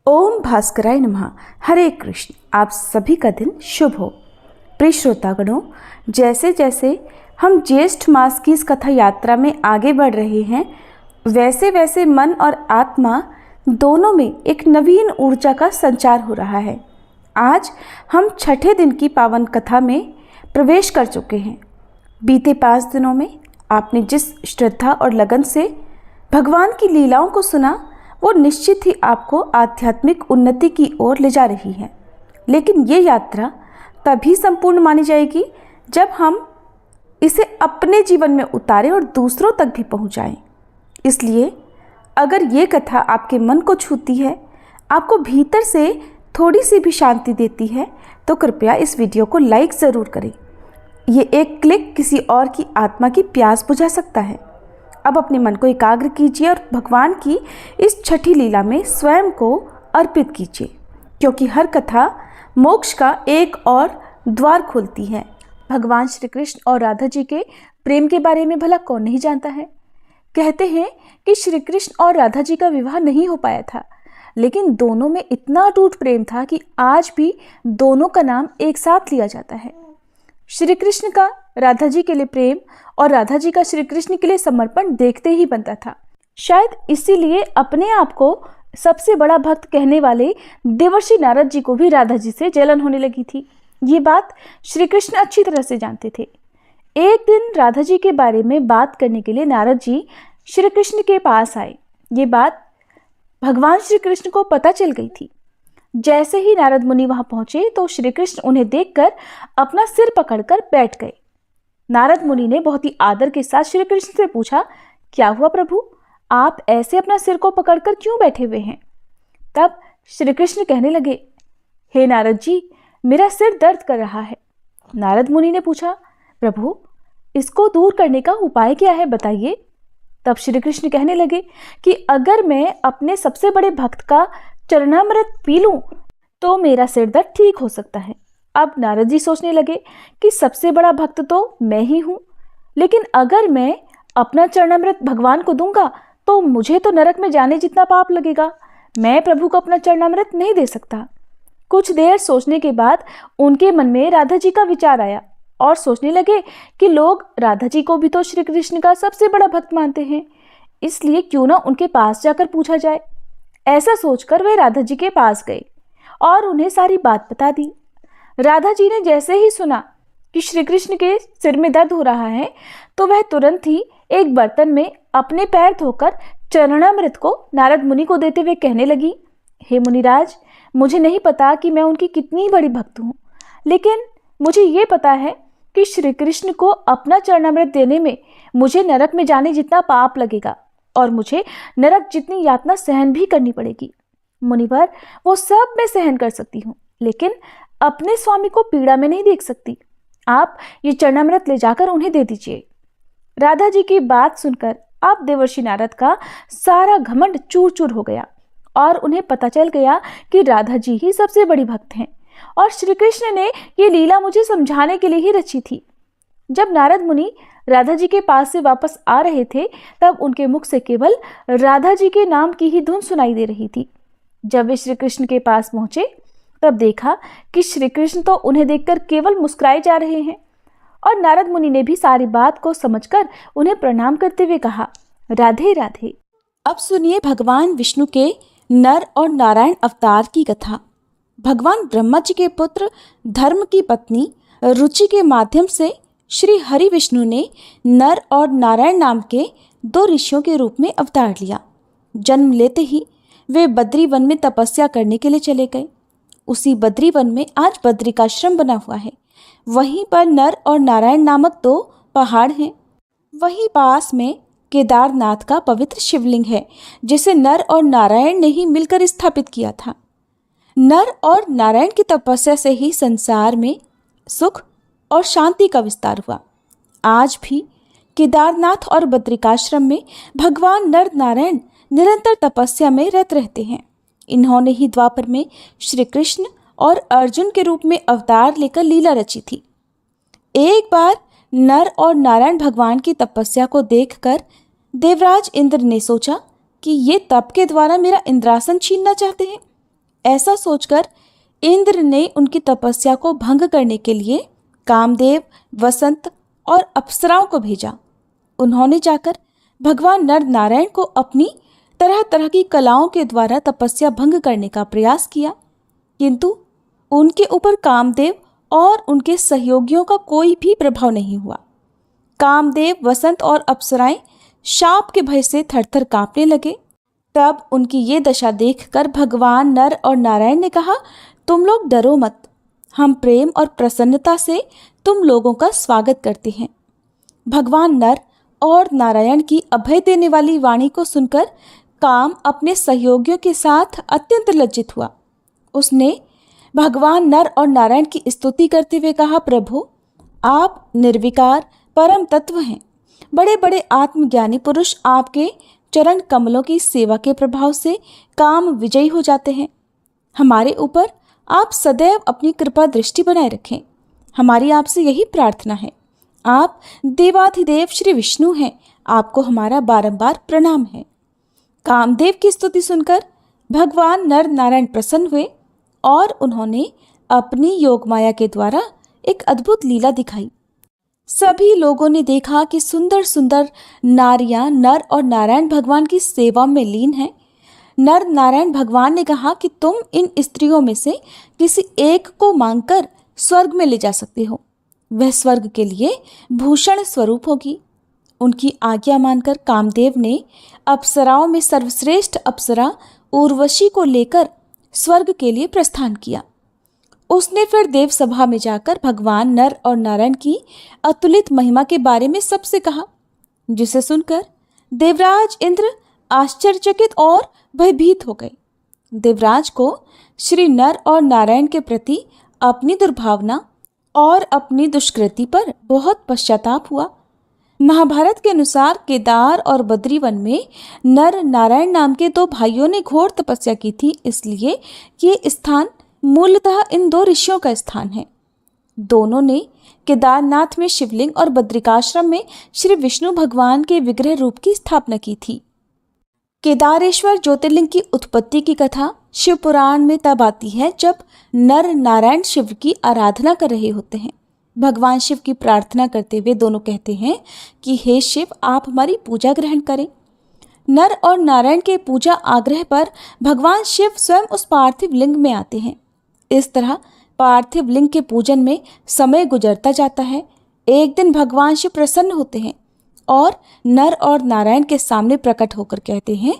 ओम भास्कराय नमः। हरे कृष्ण। आप सभी का दिन शुभ हो। प्रिय श्रोतागणों, जैसे जैसे हम ज्येष्ठ मास की इस कथा यात्रा में आगे बढ़ रहे हैं, वैसे वैसे मन और आत्मा दोनों में एक नवीन ऊर्जा का संचार हो रहा है। आज हम छठे दिन की पावन कथा में प्रवेश कर चुके हैं। बीते 5 दिनों में आपने जिस श्रद्धा और लगन से भगवान की लीलाओं को सुना, वो निश्चित ही आपको आध्यात्मिक उन्नति की ओर ले जा रही है। लेकिन ये यात्रा तभी संपूर्ण मानी जाएगी जब हम इसे अपने जीवन में उतारें और दूसरों तक भी पहुंचाएं। इसलिए अगर ये कथा आपके मन को छूती है, आपको भीतर से थोड़ी सी भी शांति देती है, तो कृपया इस वीडियो को लाइक ज़रूर करें। ये एक क्लिक किसी और की आत्मा की प्यास बुझा सकता है। अब अपने मन को एकाग्र कीजिए और भगवान की इस छठी लीला में स्वयं को अर्पित कीजिए, क्योंकि हर कथा मोक्ष का एक और द्वार खोलती है। भगवान श्री कृष्ण और राधा जी के प्रेम के बारे में भला कौन नहीं जानता है। कहते हैं कि श्री कृष्ण और राधा जी का विवाह नहीं हो पाया था, लेकिन दोनों में इतना अटूट प्रेम था कि आज भी दोनों का नाम एक साथ लिया जाता है। श्री कृष्ण का राधा जी के लिए प्रेम और राधा जी का श्री कृष्ण के लिए समर्पण देखते ही बनता था। शायद इसीलिए अपने आप को सबसे बड़ा भक्त कहने वाले देवर्षि नारद जी को भी राधा जी से जलन होने लगी थी। ये बात श्री कृष्ण अच्छी तरह से जानते थे। एक दिन राधा जी के बारे में बात करने के लिए नारद जी श्री कृष्ण के पास आए। ये बात भगवान श्री कृष्ण को पता चल गई थी। जैसे ही नारद मुनि वहां पहुंचे तो श्री कृष्ण उन्हें देखकर अपना सिर पकड़कर बैठ गए। नारद मुनि ने बहुत ही आदर के साथ श्री कृष्ण से पूछा, क्या हुआ प्रभु, आप ऐसे अपना सिर को पकड़कर क्यों बैठे हुए हैं? तब श्री कृष्ण कहने लगे, हे नारद जी, मेरा सिर दर्द कर रहा है। नारद मुनि ने पूछा, प्रभु इसको दूर करने का उपाय क्या है, बताइए। तब श्री कृष्ण कहने लगे कि अगर मैं अपने सबसे बड़े भक्त का चरणामृत पी लूं तो मेरा सिर दर्द ठीक हो सकता है। अब नारद जी सोचने लगे कि सबसे बड़ा भक्त तो मैं ही हूं, लेकिन अगर मैं अपना चरणामृत भगवान को दूंगा तो मुझे तो नरक में जाने जितना पाप लगेगा। मैं प्रभु को अपना चरणामृत नहीं दे सकता। कुछ देर सोचने के बाद उनके मन में राधा जी का विचार आया और सोचने लगे कि लोग राधा जी को भी तो श्री कृष्ण का सबसे बड़ा भक्त मानते हैं, इसलिए क्यों ना उनके पास जाकर पूछा जाए। ऐसा सोचकर वे राधा जी के पास गए और उन्हें सारी बात बता दी। राधा जी ने जैसे ही सुना कि श्री कृष्ण के सिर में दर्द हो रहा है, तो वह तुरंत ही एक बर्तन में अपने पैर धोकर चरणामृत को नारद मुनि को देते हुए कहने लगी, हे मुनिराज, मुझे नहीं पता कि मैं उनकी कितनी बड़ी भक्त हूँ, लेकिन मुझे ये पता है कि श्री कृष्ण को अपना चरणामृत देने में मुझे नरक में जाने जितना पाप लगेगा और मुझे नरक जितनी यातना सहन भी करनी पड़ेगी। मुनिवर, वो सब मैं सहन कर सकती हूँ, लेकिन अपने स्वामी को पीड़ा में नहीं देख सकती। आप ये चरणामृत ले जाकर उन्हें दे दीजिए। राधा जी की बात सुनकर अब देवर्षि नारद का सारा घमंड चूर चूर हो गया और उन्हें पता चल गया कि राधा जी ही सबसे बड़ी भक्त हैं और श्री कृष्ण ने ये लीला मुझे समझाने के लिए ही रची थी। जब नारद मुनि राधा जी के पास से वापस आ रहे थे, तब उनके मुख से केवल राधा जी के नाम की ही धुन सुनाई दे रही थी। जब वे श्री कृष्ण के पास पहुंचे, तब देखा कि श्री कृष्ण तो उन्हें देखकर केवल मुस्कुराए जा रहे हैं और नारद मुनि ने भी सारी बात को समझकर उन्हें प्रणाम करते हुए कहा, राधे राधे। अब सुनिए भगवान विष्णु के नर और नारायण अवतार की कथा। भगवान ब्रह्मा जी के पुत्र धर्म की पत्नी रुचि के माध्यम से श्री हरि विष्णु ने नर और नारायण नाम के 2 ऋषियों के रूप में अवतार लिया। जन्म लेते ही वे बद्री वन में तपस्या करने के लिए चले गए। उसी बद्री वन में आज बद्रिकाश्रम बना हुआ है। वहीं पर नर और नारायण नामक 2 पहाड़ हैं। वहीं पास में केदारनाथ का पवित्र शिवलिंग है, जिसे नर और नारायण ने ही मिलकर स्थापित किया था। नर और नारायण की तपस्या से ही संसार में सुख और शांति का विस्तार हुआ। आज भी केदारनाथ और बद्रिकाश्रम में भगवान नर नारायण निरंतर तपस्या में रत रहते हैं। इन्होंने ही द्वापर में श्री कृष्ण और अर्जुन के रूप में अवतार लेकर लीला रची थी। एक बार नर और नारायण भगवान की तपस्या को देखकर देवराज इंद्र ने सोचा कि ये तप के द्वारा मेरा इंद्रासन छीनना चाहते हैं। ऐसा सोचकर इंद्र ने उनकी तपस्या को भंग करने के लिए कामदेव, वसंत और अप्सराओं को भेजा। उन्होंने जाकर भगवान नर नारायण को अपनी तरह तरह की कलाओं के द्वारा तपस्या भंग करने का प्रयास किया, किंतु उनके ऊपर कामदेव और उनके सहयोगियों का कोई भी प्रभाव नहीं हुआ। कामदेव, वसंत और अप्सराएं शाप के भय से थरथर कांपने लगे। तब उनकी ये दशा देखकर भगवान नर और नारायण ने कहा, तुम लोग डरो मत, हम प्रेम और प्रसन्नता से तुम लोगों का स्वागत करते हैं। भगवान नर और नारायण की अभय देने वाली वाणी को सुनकर काम अपने सहयोगियों के साथ अत्यंत लज्जित हुआ। उसने भगवान नर और नारायण की स्तुति करते हुए कहा, प्रभु आप निर्विकार परम तत्व हैं। बड़े बड़े आत्मज्ञानी पुरुष आपके चरण कमलों की सेवा के प्रभाव से काम विजयी हो जाते हैं। हमारे ऊपर आप सदैव अपनी कृपा दृष्टि बनाए रखें। हमारी आपसे यही प्रार्थना है। आप देवाधिदेव श्री विष्णु हैं, आपको हमारा बारंबार प्रणाम है। कामदेव की स्तुति सुनकर भगवान नर नारायण प्रसन्न हुए और उन्होंने अपनी योगमाया के द्वारा एक अद्भुत लीला दिखाई। सभी लोगों ने देखा कि सुंदर सुंदर नारियां नर और नारायण भगवान की सेवा में लीन हैं। नर नारायण भगवान ने कहा कि तुम इन स्त्रियों में से किसी एक को मांगकर स्वर्ग में ले जा सकते हो, वह स्वर्ग के लिए भूषण स्वरूप होगी। उनकी आज्ञा मानकर कामदेव ने अप्सराओं में सर्वश्रेष्ठ अप्सरा उर्वशी को लेकर स्वर्ग के लिए प्रस्थान किया। उसने फिर देव सभा में जाकर भगवान नर और नारायण की अतुलित महिमा के बारे में सबसे कहा, जिसे सुनकर देवराज इंद्र आश्चर्यचकित और भयभीत हो गए। देवराज को श्री नर और नारायण के प्रति अपनी दुर्भावना और अपनी दुष्कृति पर बहुत पश्चाताप हुआ। महाभारत के अनुसार केदार और बद्रीवन में नर नारायण नाम के दो भाइयों ने घोर तपस्या की थी, इसलिए ये स्थान मूलतः इन दो ऋषियों का स्थान है। दोनों ने केदारनाथ में शिवलिंग और बद्रिकाश्रम में श्री विष्णु भगवान के विग्रह रूप की स्थापना की थी। केदारेश्वर ज्योतिर्लिंग की उत्पत्ति की कथा शिव पुराण में तब आती है जब नर नारायण शिव की आराधना कर रहे होते हैं। भगवान शिव की प्रार्थना करते हुए दोनों कहते हैं कि हे शिव, आप हमारी पूजा ग्रहण करें। नर और नारायण के पूजा आग्रह पर भगवान शिव स्वयं उस पार्थिव लिंग में आते हैं। इस तरह पार्थिव लिंग के पूजन में समय गुजरता जाता है। एक दिन भगवान शिव प्रसन्न होते हैं और नर और नारायण के सामने प्रकट होकर कहते हैं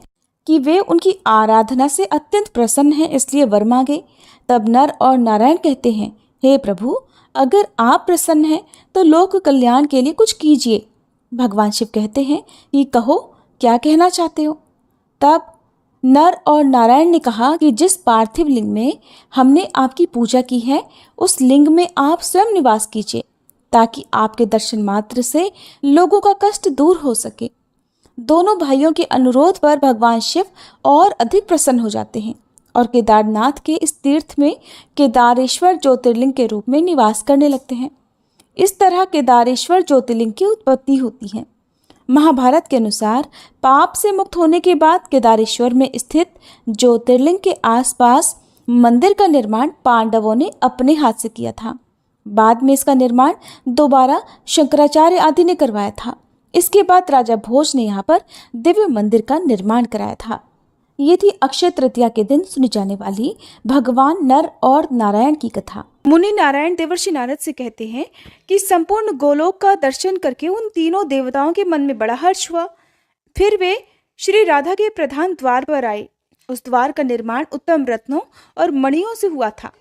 कि वे उनकी आराधना से अत्यंत प्रसन्न हैं, इसलिए वर मांगे। तब नर और नारायण कहते हैं, हे प्रभु, अगर आप प्रसन्न हैं तो लोक कल्याण के लिए कुछ कीजिए। भगवान शिव कहते हैं कि कहो, क्या कहना चाहते हो। तब नर और नारायण ने कहा कि जिस पार्थिव लिंग में हमने आपकी पूजा की है, उस लिंग में आप स्वयं निवास कीजिए, ताकि आपके दर्शन मात्र से लोगों का कष्ट दूर हो सके। दोनों भाइयों के अनुरोध पर भगवान शिव और अधिक प्रसन्न हो जाते हैं और केदारनाथ के इस तीर्थ में केदारेश्वर ज्योतिर्लिंग के रूप में निवास करने लगते हैं। इस तरह केदारेश्वर ज्योतिर्लिंग की उत्पत्ति होती है। महाभारत के अनुसार पाप से मुक्त होने के बाद केदारेश्वर में स्थित ज्योतिर्लिंग के आसपास मंदिर का निर्माण पांडवों ने अपने हाथ से किया था। बाद में इसका निर्माण दोबारा शंकराचार्य आदि ने करवाया था। इसके बाद राजा भोज ने यहाँ पर दिव्य मंदिर का निर्माण कराया था। ये थी अक्षय तृतीया के दिन सुनी जाने वाली भगवान नर और नारायण की कथा। मुनि नारायण देवर्षि नारद से कहते हैं कि संपूर्ण गोलोक का दर्शन करके उन तीनों देवताओं के मन में बड़ा हर्ष हुआ। फिर वे श्री राधा के प्रधान द्वार पर आए। उस द्वार का निर्माण उत्तम रत्नों और मणियों से हुआ था।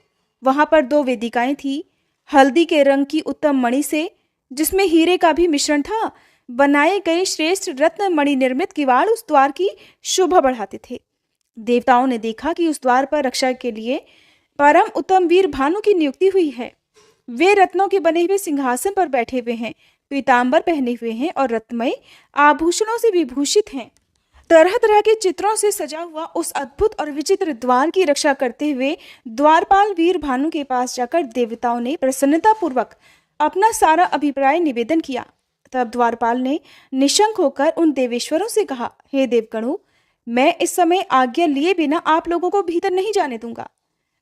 वहां पर 2 वेदिकाएं थी। हल्दी के रंग की उत्तम मणि से, जिसमें हीरे का भी मिश्रण था, बनाए गए श्रेष्ठ रत्न मणि निर्मित किवाड़ उस द्वार की शोभा बढ़ाते थे। देवताओं ने देखा कि उस द्वार पर रक्षा के लिए परम उत्तम वीर भानु की नियुक्ति हुई है। वे रत्नों के बने हुए सिंहासन पर बैठे हुए हैं, पीतांबर पहने हुए हैं और रत्नमय आभूषणों से विभूषित हैं। तरह तरह के चित्रों से सजा हुआ उस अद्भुत और विचित्र द्वार की रक्षा करते हुए द्वारपाल वीर भानु के पास जाकर देवताओं ने प्रसन्नता पूर्वक अपना सारा अभिप्राय निवेदन किया। तब द्वारपाल ने निशंक होकर उन देवेश्वरों से कहा, हे देवगणों, मैं इस समय आज्ञा लिए बिना आप लोगों को भीतर नहीं जाने दूंगा।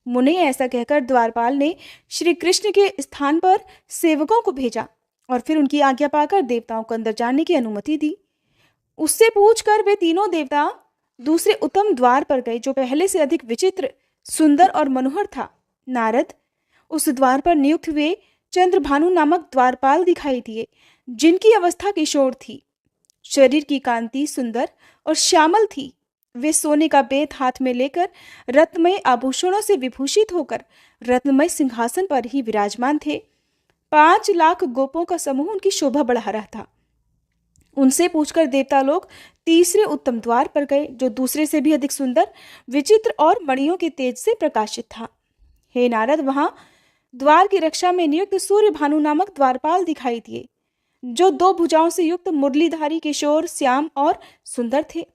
मुने ऐसा कहकर द्वारपाल ने श्री कृष्ण के स्थान पर सेवकों को भेजा और फिर उनकी आज्ञा पाकर देवताओं को अंदर जाने की अनुमति दी। उससे पूछकर वे तीनों देवता दूसरे उत्तम द्वार पर गए, जो पहले से अधिक विचित्र, सुंदर और मनोहर था। नारद उस द्वार पर नियुक्त हुए चंद्रभानु नामक द्वारपाल दिखाई दिए, जिनकी अवस्था किशोर थी। शरीर की कांति सुंदर और श्यामल थी। वे सोने का बेत हाथ में लेकर रत्नमय आभूषणों से विभूषित होकर रत्नमय सिंहासन पर ही विराजमान थे। 5 लाख गोपों का समूह उनकी शोभा बढ़ा रहा था। उनसे पूछकर देवता लोग तीसरे उत्तम द्वार पर गए, जो दूसरे से भी अधिक सुंदर, विचित्र और मणियों के तेज से प्रकाशित था। हे नारद, वहां द्वार की रक्षा में नियुक्त सूर्य भानु नामक द्वारपाल दिखाई दिए, जो 2 भुजाओं से युक्त मुरलीधारी, किशोर, श्याम और सुंदर थे।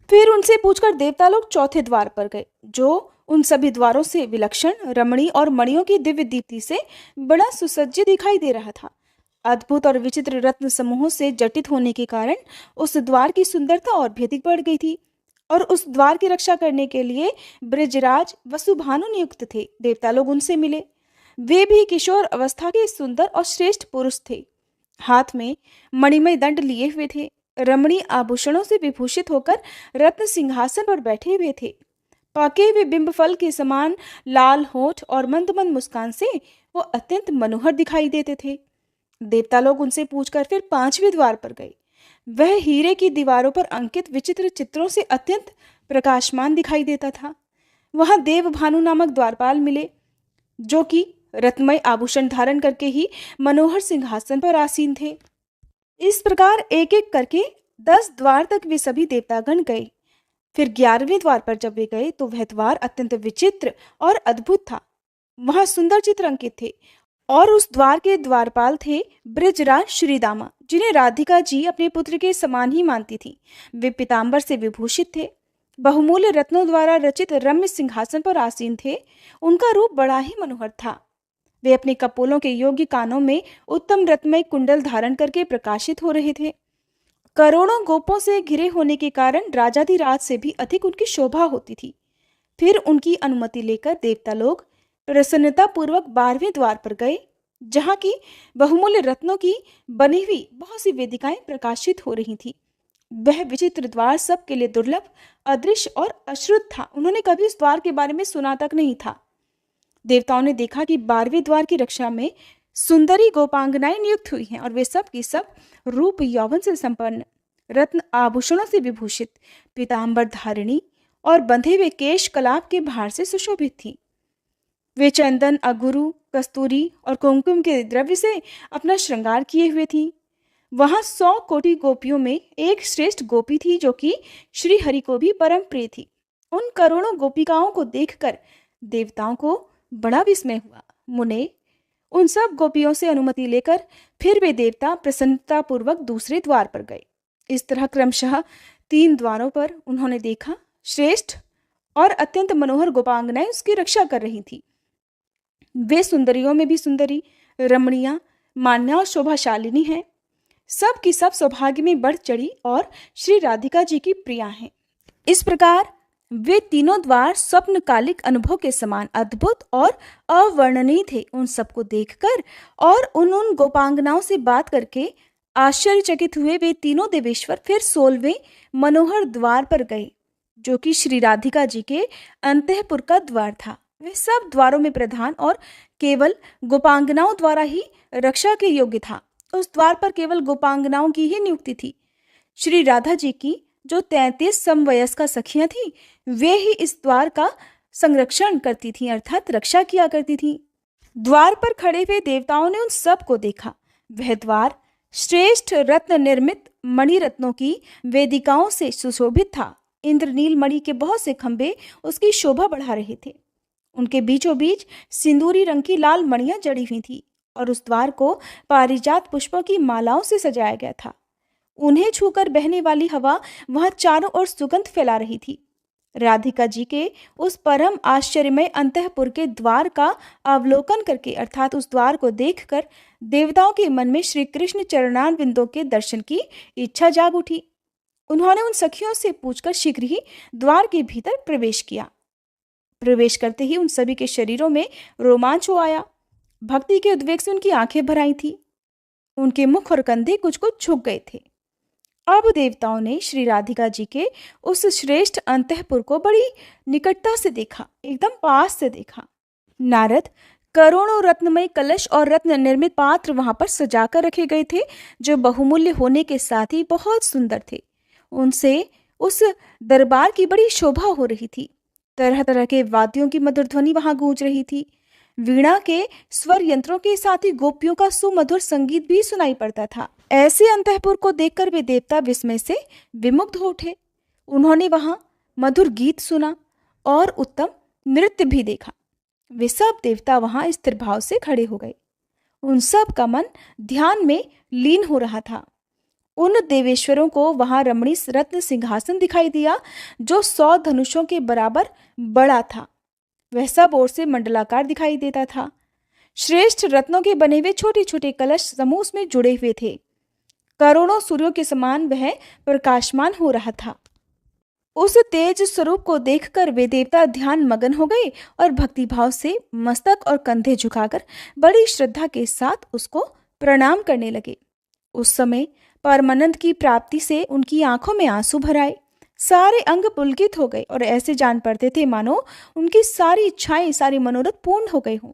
फिर उनसे पूछकर देवता लोग चौथे द्वार पर गए, जो उन सभी द्वारों से विलक्षण, रमणीय और मणियों की दिव्य दीप्ति से बड़ा सुसज्जित दिखाई दे रहा था। अद्भुत और विचित्र रत्न समूहों से जटित होने के कारण उस द्वार की सुंदरता और भी अधिक बढ़ गई थी। और उस द्वार की रक्षा करने के लिए ब्रजराज वसुभानु नियुक्त थे। देवता लोग उनसे मिले। वे भी किशोर अवस्था के सुंदर और श्रेष्ठ पुरुष थे। हाथ में मणिमय दंड लिए हुए थे। रमणीय आभूषणों से विभूषित होकर रत्न सिंहासन पर बैठे हुए थे। पके हुए बिंब फल के समान लाल होठ और मंद मंद मुस्कान से वो अत्यंत मनोहर दिखाई देते थे। देवता लोग उनसे पूछकर फिर 5वें द्वार पर गए। वह हीरे की दीवारों पर अंकित विचित्र चित्रों से अत्यंत प्रकाशमान दिखाई देता था। वहां देवभानु नामक द्वारपाल मिले, जो कि रत्नमय आभूषण धारण करके ही मनोहर सिंहासन पर आसीन थे। इस प्रकार एक एक करके 10 द्वार तक वे सभी देवतागण गए। फिर 11वें द्वार पर जब वे गए तो वह द्वार अत्यंत विचित्र और अद्भुत था। वहां सुंदर चित्र अंकित थे और उस द्वार के द्वारपाल थे ब्रजराज श्रीदामा, जिन्हें राधिका जी अपने पुत्र के समान ही मानती थी। वे पीतांबर से विभूषित थे। बहुमूल्य रत्नों द्वारा रचित रम्य सिंहासन पर आसीन थे। उनका रूप बड़ा ही मनोहर था। वे अपने कपोलों के योग्य कानों में उत्तम रत्नमय कुंडल धारण करके प्रकाशित हो रहे थे। करोड़ों गोपों से घिरे होने के कारण राजाधिराज से भी अधिक उनकी शोभा होती थी। फिर उनकी अनुमति लेकर देवता लोग प्रसन्नता पूर्वक 12वें द्वार पर गए, जहाँ की बहुमूल्य रत्नों की बनी हुई बहुत सी वेदिकाएं प्रकाशित हो रही थी। वह विचित्र द्वार सबके लिए दुर्लभ, अदृश्य और अश्रुत था। उन्होंने कभी उस द्वार के बारे में सुना तक नहीं था। देवताओं ने देखा कि 12वें द्वार की रक्षा में सुंदरी गोपांगनाएं नियुक्त हुई हैं और वे सब की सब रूप यौवन से संपन्न, रत्न आभूषणों से विभूषित, पीतांबर धारिणी और बंधे हुए केश कलाप के भार से सुशोभित थी। वे चंदन, अगुरु, कस्तूरी और कुमकुम के द्रव्य से अपना श्रृंगार किए हुए थी। वहां 100 कोटि गोपियों में एक श्रेष्ठ गोपी थी, जो कि श्री हरि को भी परम प्रिय थी। उन करोड़ों गोपिकाओं को देखकर देवताओं को बड़ा विस्मय हुआ। मुने उन सब गोपियों से अनुमति लेकर फिर वे देवता प्रसन्नता पूर्वक दूसरे द्वार पर गए। इस तरह क्रमशः 3 द्वारों पर उन्होंने देखा। श्रेष्ठ और अत्यंत मनोहर गोपांगनाएं उसकी रक्षा कर रही थी। वे सुंदरियों में भी सुंदरी, रमणीया, मान्या और शोभाशालिनी हैं। सब की सब सौभाग्य में बढ़ चढ़ी और श्री राधिका जी की प्रिया हैं। इस प्रकार वे तीनों द्वार स्वप्नकालिक अनुभव के समान अद्भुत और अवर्णनीय थे। उन सबको देखकर और उन गोपांगनाओं से बात करके आश्चर्यचकित हुए वे तीनों देवेश्वर फिर 16वें मनोहर द्वार पर गए, जो कि श्री राधिका जी के अंतःपुर का द्वार था। वे सब द्वारों में प्रधान और केवल गोपांगनाओं द्वारा ही रक्षा के योग्य था। उस द्वार पर केवल गोपांगनाओं की ही नियुक्ति थी। श्री राधा जी की जो 33 समवयस्का सखियां थी, वे ही इस द्वार का संरक्षण करती थीं, अर्थात रक्षा किया करती थीं। द्वार पर खड़े हुए देवताओं ने उन सब को देखा। वह द्वार श्रेष्ठ रत्न निर्मित मणिरत्नों की वेदिकाओं से सुशोभित था। इंद्रनील मणि के बहुत से खंभे उसकी शोभा बढ़ा रहे थे। उनके बीचों बीच सिंदूरी रंग की लाल मणियां जड़ी हुई थी और उस द्वार को पारिजात पुष्पों की मालाओं से सजाया गया था। उन्हें छूकर बहने वाली हवा वहां चारों ओर सुगंध फैला रही थी। राधिका जी के उस परम आश्चर्यमय अंतःपुर के द्वार का अवलोकन करके, अर्थात उस द्वार को देखकर देवताओं के मन में श्री कृष्ण चरणारविंदों के दर्शन की इच्छा जाग उठी। उन्होंने उन सखियों से पूछकर शीघ्र ही द्वार के भीतर प्रवेश किया। प्रवेश करते ही उन सभी के शरीरों में रोमांच हो आया। भक्ति के उद्वेग से उनकी आंखें भर आई थी। उनके मुख और कंधे कुछ कुछ झुक गए थे। अब देवताओं ने श्री राधिका जी के उस श्रेष्ठ अंतःपुर को बड़ी निकटता से देखा, एकदम पास से देखा। नारद करोड़ों रत्नमय कलश और रत्न निर्मित पात्र वहां पर सजाकर रखे गए थे, जो बहुमूल्य होने के साथ ही बहुत सुंदर थे। उनसे उस दरबार की बड़ी शोभा हो रही थी। तरह तरह के वाद्यों की मधुर ध्वनि वहां गूंज रही थी। वीणा के स्वर यंत्रों के साथ ही गोपियों का सुमधुर संगीत भी सुनाई पड़ता था। ऐसे अंतःपुर को देखकर वे देवता विस्मय से विमुग्ध हो उठे। उन्होंने वहां मधुर गीत सुना और उत्तम नृत्य भी देखा। वे सब देवता वहां स्थिर भाव से खड़े हो गए। उन सब का मन ध्यान में लीन हो रहा था। उन देवेश्वरों को वहां रमणीय रत्न सिंहासन दिखाई दिया, जो 100 धनुषों के बराबर बड़ा था। वह सब ओर से मंडलाकार दिखाई देता था। श्रेष्ठ रत्नों के बने हुए छोटे छोटे कलश समूह उसमें जुड़े हुए थे। करोड़ों सूर्यों के समान वह प्रकाशमान हो रहा था। उस तेज स्वरूप को देखकर वे देवता ध्यान मगन हो गए और भक्तिभाव से मस्तक और कंधे झुकाकर बड़ी श्रद्धा के साथ उसको प्रणाम करने लगे। उस समय परमानंद की प्राप्ति से उनकी आंखों में आंसू भर आए। सारे अंग पुलकित हो गए और ऐसे जान पड़ते थे मानो उनकी सारी इच्छाएं, सारी मनोरथ पूर्ण हो गए हों।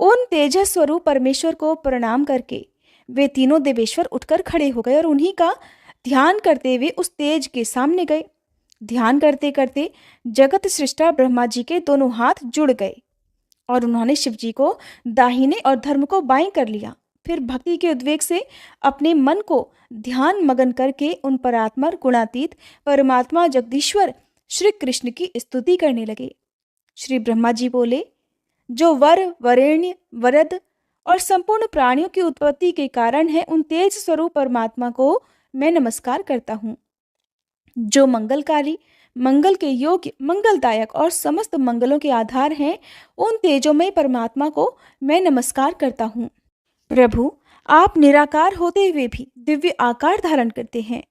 उन तेजस स्वरूप परमेश्वर को प्रणाम करके वे तीनों देवेश्वर उठकर खड़े हो गए और उन्हीं का ध्यान करते हुए उस तेज के सामने गए। ध्यान करते करते जगत सृष्टा ब्रह्मा जी के दोनों हाथ जुड़ गए और उन्होंने शिव जी को दाहिने और धर्म को बाएं कर लिया। फिर भक्ति के उद्वेग से अपने मन को ध्यान मगन करके उन परात्मा गुणातीत परमात्मा जगदीश्वर श्री कृष्ण की स्तुति करने लगे। श्री ब्रह्मा जी बोले, जो वर, वरेण्य, वरद और संपूर्ण प्राणियों की उत्पत्ति के कारण है, उन तेज स्वरूप परमात्मा को मैं नमस्कार करता हूँ। जो मंगलकारी, मंगल के योग्य, मंगलदायक और समस्त मंगलों के आधार हैं, उन तेजोमय परमात्मा को मैं नमस्कार करता हूँ। प्रभु, आप निराकार होते हुए भी दिव्य आकार धारण करते हैं।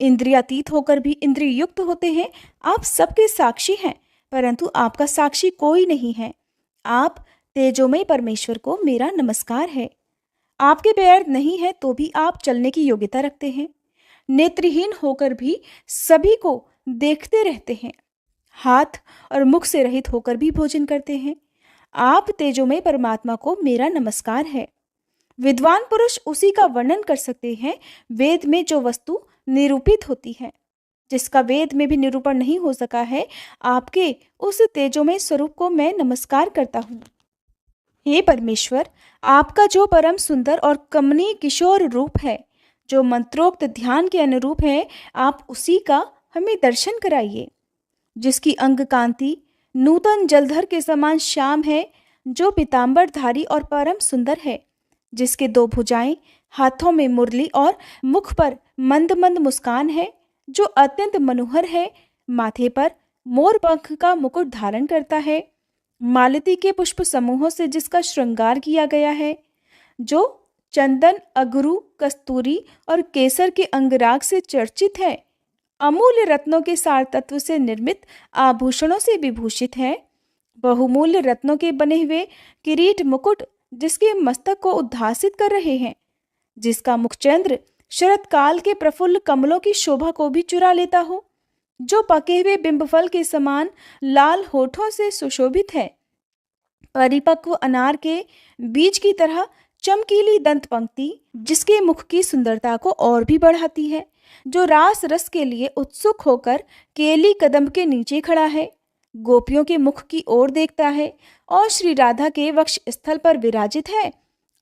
इंद्रियातीत होकर भी इंद्रिय युक्त होते हैं। आप सबके साक्षी हैं, परंतु आपका साक्षी कोई नहीं है। आप तेजोमय परमेश्वर को मेरा नमस्कार है। आपके पैर नहीं है तो भी आप चलने की योग्यता रखते हैं। नेत्रहीन होकर भी सभी को देखते रहते हैं। हाथ और मुख से रहित होकर भी भोजन करते हैं। आप तेजोमय परमात्मा को मेरा नमस्कार है। विद्वान पुरुष उसी का वर्णन कर सकते हैं वेद में जो वस्तु निरूपित होती है, जिसका वेद में भी निरूपण नहीं हो सका है। आपके उस तेजोमय स्वरूप को मैं नमस्कार करता हूँ। हे परमेश्वर, आपका जो परम सुंदर और कमनीय किशोर रूप है, जो मंत्रोक्त ध्यान के अनुरूप है, आप उसी का हमें दर्शन कराइए। जिसकी अंग कांति नूतन जलधर के समान श्याम है, जो पीतांबरधारी और परम सुंदर है, जिसके 2 भुजाएं, हाथों में मुरली और मुख पर मंद मंद मुस्कान है, जो अत्यंत मनोहर है, माथे पर मोर पंख का मुकुट धारण करता है, मालती के पुष्प समूहों से जिसका श्रृंगार किया गया है, जो चंदन, अगरू, कस्तूरी और केसर के अंगराग से चर्चित है, अमूल्य रत्नों के सार तत्व से निर्मित आभूषणों से विभूषित है, बहुमूल्य रत्नों के बने हुए किरीट मुकुट जिसके मस्तक को उद्भासित कर रहे हैं, जिसका मुखचंद्र शरत काल के प्रफुल्ल कमलों की शोभा को भी चुरा लेता हो, जो पके हुए बिंबफल के समान लाल होठों से सुशोभित है, परिपक्व अनार के बीज की तरह चमकीली दंत पंक्ति जिसके मुख की सुंदरता को और भी बढ़ाती है, जो रास रस के लिए उत्सुक होकर केली कदम के नीचे खड़ा है, गोपियों के मुख की ओर देखता है और श्री राधा के वक्ष स्थल पर विराजित है।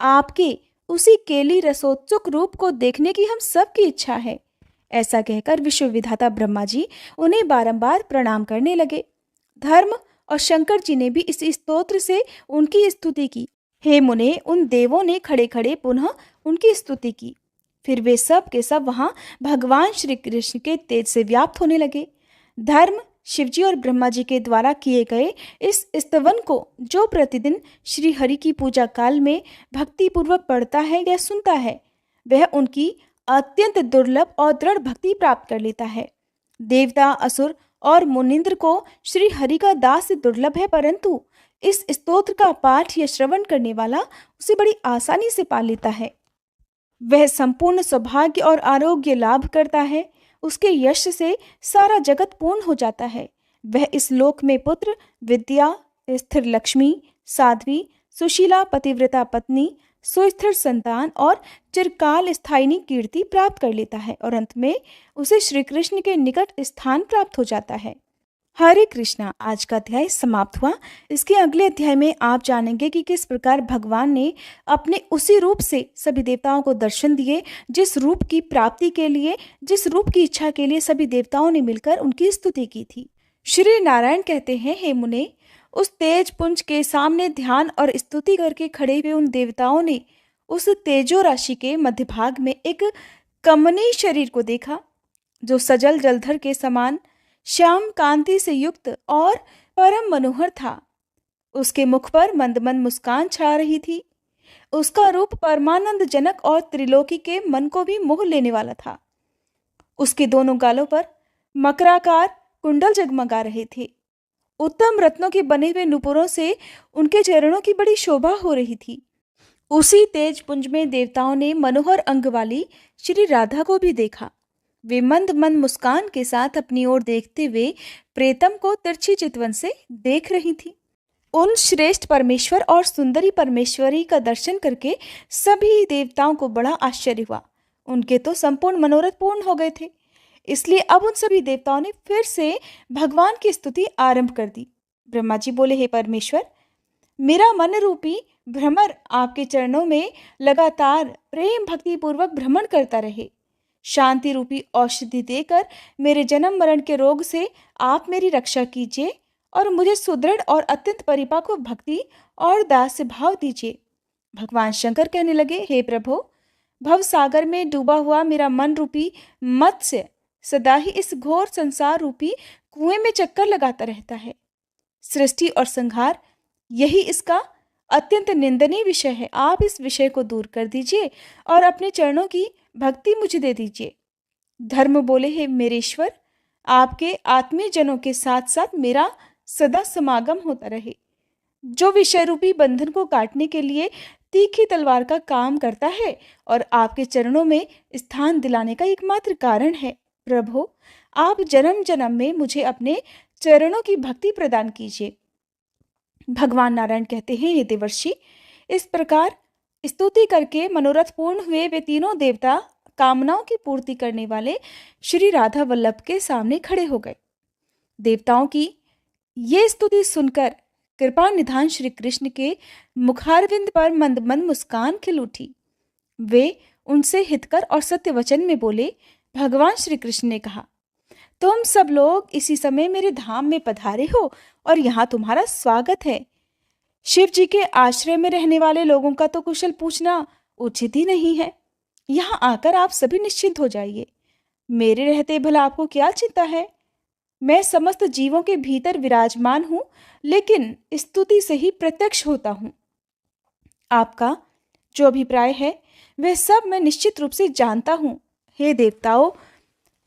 आपके उसी केली रसोत्सुक रूप को देखने की हम सबकी इच्छा है। ऐसा कहकर विश्व विधाता ब्रह्मा जी उन्हें बारंबार प्रणाम करने लगे। धर्म और शंकर जी ने भी इस स्तोत्र से उनकी स्तुति की। हे मुने, उन देवों ने खड़े खड़े पुनः उनकी स्तुति की। फिर वे सब के सब वहां भगवान श्री कृष्ण के तेज से व्याप्त होने लगे। धर्म, शिवजी और ब्रह्मा जी के द्वारा किए गए इस स्तवन को जो प्रतिदिन श्री हरि की पूजा काल में भक्ति पूर्वक पढ़ता है या सुनता है, वह उनकी अत्यंत दुर्लभ और दृढ़ भक्ति प्राप्त कर लेता है। देवता, असुर और मुनिंद्र को श्री हरि का दास दुर्लभ है, परंतु इस स्तोत्र का पाठ या श्रवण करने वाला उसे बड़ी आसानी से पा लेता है। वह संपूर्ण सौभाग्य और आरोग्य लाभ करता है। उसके यश से सारा जगत पूर्ण हो जाता है। वह इस लोक में पुत्र, विद्या, स्थिर लक्ष्मी, साध्वी, सुशीला पतिव्रता पत्नी, सुस्थिर संतान और चिरकाल स्थायिनी कीर्ति प्राप्त कर लेता है और अंत में उसे श्री कृष्ण के निकट स्थान प्राप्त हो जाता है। हरे कृष्णा। आज का अध्याय समाप्त हुआ। इसके अगले अध्याय में आप जानेंगे कि किस प्रकार भगवान ने अपने उसी रूप से सभी देवताओं को दर्शन दिए, जिस रूप की प्राप्ति के लिए, जिस रूप की इच्छा के लिए सभी देवताओं ने मिलकर उनकी स्तुति की थी। श्री नारायण कहते हैं, हे मुने, उस तेज पुंज के सामने ध्यान और स्तुति करके खड़े हुए उन देवताओं ने उस तेजो राशि के मध्य भाग में एक कमनीय शरीर को देखा, जो सजल जलधर के समान श्याम कांति से युक्त और परम मनोहर था। उसके मुख पर मंद मंद मुस्कान छा रही थी। उसका रूप परमानंद जनक और त्रिलोकी के मन को भी मोह लेने वाला था। उसके दोनों गालों पर मकराकार कुंडल जगमगा रहे थे। उत्तम रत्नों के बने हुए नुपुरों से उनके चरणों की बड़ी शोभा हो रही थी। उसी तेज पुंज में देवताओं ने मनोहर अंग वाली श्री राधा को भी देखा। वे मंद मंद मुस्कान के साथ अपनी ओर देखते हुए प्रेतम को तिरछी चितवन से देख रही थी। उन श्रेष्ठ परमेश्वर और सुंदरी परमेश्वरी का दर्शन करके सभी देवताओं को बड़ा आश्चर्य हुआ। उनके तो संपूर्ण मनोरथ पूर्ण हो गए थे। इसलिए अब उन सभी देवताओं ने फिर से भगवान की स्तुति आरंभ कर दी। ब्रह्मा जी बोले, हे परमेश्वर, मेरा मन रूपी भ्रमर आपके चरणों में लगातार प्रेम भक्ति पूर्वक भ्रमण करता रहे। शांति रूपी औषधि देकर मेरे जन्म मरण के रोग से आप मेरी रक्षा कीजिए और मुझे सुदृढ़ और अत्यंत परिपक्व भक्ति और दास्य भाव दीजिए। भगवान शंकर कहने लगे, हे प्रभु, भव सागर में डूबा हुआ मेरा मन रूपी मत्स्य सदा ही इस घोर संसार रूपी कुएं में चक्कर लगाता रहता है। सृष्टि और संहार, यही इसका अत्यंत निंदनीय विषय है। आप इस विषय को दूर कर दीजिए और अपने चरणों की भक्ति मुझे दे दीजिए। धर्म बोले, हे मेरे ईश्वर, आपके आत्मीय जनों के साथ साथ मेरा सदा समागम होता रहे, जो विषय रूपी बंधन को काटने के लिए तीखी तलवार का काम करता है और आपके चरणों में स्थान दिलाने का एकमात्र कारण है। प्रभु, आप जन्म जन्म में मुझे अपने चरणों की भक्ति प्रदान कीजिए। भगवान नारायण कहते हैं, हे देवर्षि, इस प्रकार स्तुति करके मनोरथ पूर्ण हुए वे तीनों देवता कामनाओं की पूर्ति करने वाले श्री राधा वल्लभ के सामने खड़े हो गए। देवताओं की ये स्तुति सुनकर कृपा निधान श्री कृष्ण के मुखारविंद पर मंद मंद मुस्कान खिल उठी। वे उनसे हितकर और सत्य वचन में बोले। भगवान श्री कृष्ण ने कहा, तुम सब लोग इसी समय मेरे धाम में पधारे हो और यहाँ तुम्हारा स्वागत है। शिव जी के आश्रय में रहने वाले लोगों का तो कुशल पूछना उचित ही नहीं है। यहाँ आकर आप सभी निश्चिंत हो जाइए। मेरे रहते भला आपको क्या चिंता है? मैं समस्त जीवों के भीतर विराजमान हूँ, लेकिन स्तुति से ही प्रत्यक्ष होता हूँ। आपका जो अभिप्राय है वह सब मैं निश्चित रूप से जानता हूँ। हे देवताओं,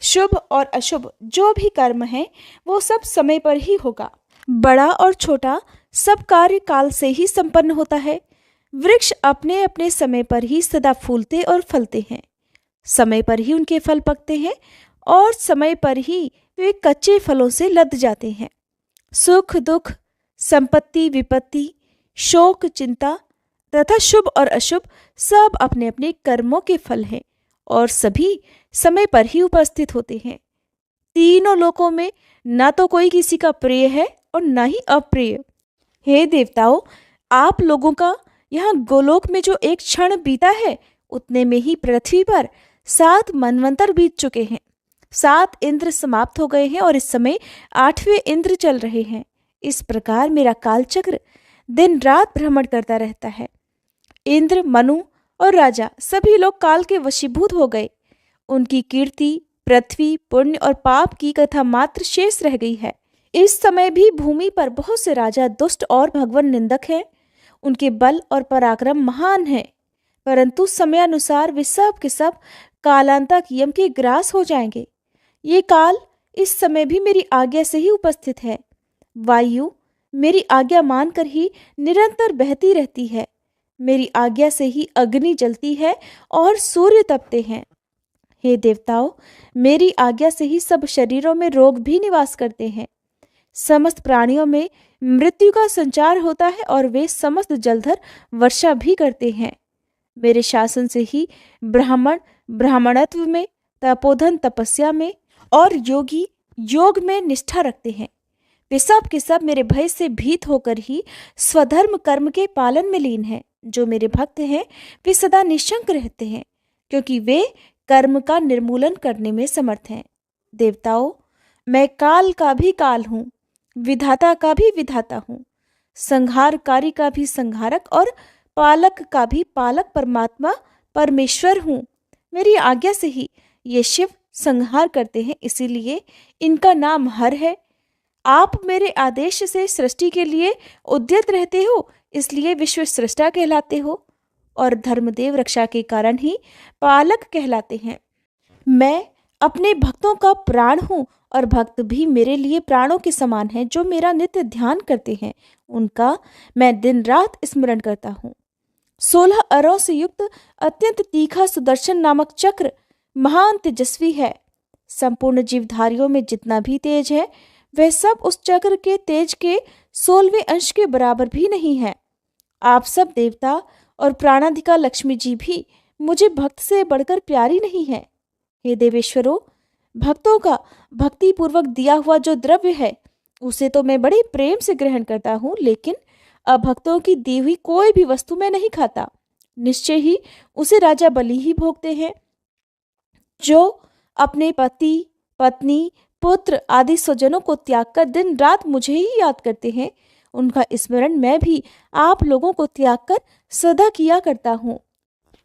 शुभ और अशुभ जो भी कर्म है वो सब समय पर ही होगा। बड़ा और छोटा सब कार्य काल से ही संपन्न होता है। वृक्ष अपने अपने समय पर ही सदा फूलते और फलते हैं। समय पर ही उनके फल पकते हैं और समय पर ही वे कच्चे फलों से लद जाते हैं। सुख दुख, संपत्ति विपत्ति, शोक चिंता तथा शुभ और अशुभ सब अपने अपने कर्मों के फल हैं और सभी समय पर ही उपस्थित होते हैं। तीनों लोकों में न तो कोई किसी का प्रिय है और न ही अप्रिय। हे देवताओं, आप लोगों का यहाँ गोलोक में जो एक क्षण बीता है, उतने में ही पृथ्वी पर 7 मनवंतर बीत चुके हैं। 7 इंद्र समाप्त हो गए हैं और इस समय 8वें इंद्र चल रहे हैं। इस प्रकार मेरा कालचक्र दिन रात भ्रमण करता रहता है। इंद्र, मनु और राजा सभी लोग काल के वशीभूत हो गए। उनकी कीर्ति पृथ्वी, पुण्य और पाप की कथा मात्र शेष रह गई है। इस समय भी भूमि पर बहुत से राजा दुष्ट और भगवान निंदक हैं। उनके बल और पराक्रम महान है, परंतु समयानुसार वे सब के सब कालांतक यम के ग्रास हो जाएंगे। ये काल इस समय भी मेरी आज्ञा से ही उपस्थित है। वायु मेरी आज्ञा मानकर ही निरंतर बहती रहती है। मेरी आज्ञा से ही अग्नि जलती है और सूर्य तपते हैं। हे देवताओं, मेरी आज्ञा से ही सब शरीरों में रोग भी निवास करते हैं। समस्त प्राणियों में मृत्यु का संचार होता है और वे समस्त जलधर वर्षा भी करते हैं। मेरे शासन से ही ब्राह्मण ब्राह्मणत्व में, तपोधन तपस्या में और योगी योग में निष्ठा रखते हैं। वे सब के सब मेरे भय से भीत होकर ही स्वधर्म कर्म के पालन में लीन हैं। जो मेरे भक्त हैं वे सदा निशंक रहते हैं, क्योंकि वे कर्म का निर्मूलन करने में समर्थ हैं। देवताओं, मैं काल का भी काल हूँ, विधाता का भी विधाता हूँ, संहारकारी का भी संहारक और पालक का भी पालक परमात्मा परमेश्वर हूँ। मेरी आज्ञा से ही ये शिव संहार करते हैं, इसीलिए इनका नाम हर है। आप मेरे आदेश से सृष्टि के लिए उद्यत रहते हो, इसलिए विश्व सृष्टा कहलाते हो और धर्मदेव रक्षा के कारण ही पालक कहलाते हैं। मैं अपने भक्तों का प्राण हूँ और भक्त भी मेरे लिए प्राणों के समान हैं। जो मेरा नित्य ध्यान करते हैं उनका मैं दिन रात स्मरण करता हूँ। 16 अरों से युक्त अत्यंत तीखा सुदर्शन नामक चक्र महान तेजस्वी है। संपूर्ण जीवधारियों में जितना भी तेज है वह सब उस चक्र के तेज के 16वें अंश के बराबर भी नहीं है। आप सब देवता और प्राणाधिका लक्ष्मी जी भी मुझे भक्त से बढ़कर प्यारी नहीं है। हे देवेश्वरों, भक्तों का भक्ति पूर्वक दिया हुआ जो द्रव्य है उसे तो मैं बड़े प्रेम से ग्रहण करता हूँ, लेकिन अभक्तों की दी हुई कोई भी वस्तु मैं नहीं खाता। निश्चय ही उसे राजा बलि ही भोगते हैं। जो अपने पति पत्नी पुत्र आदि स्वजनों को त्याग कर दिन रात मुझे ही याद करते हैं, उनका स्मरण मैं भी आप लोगों को त्याग कर सदा किया करता हूँ।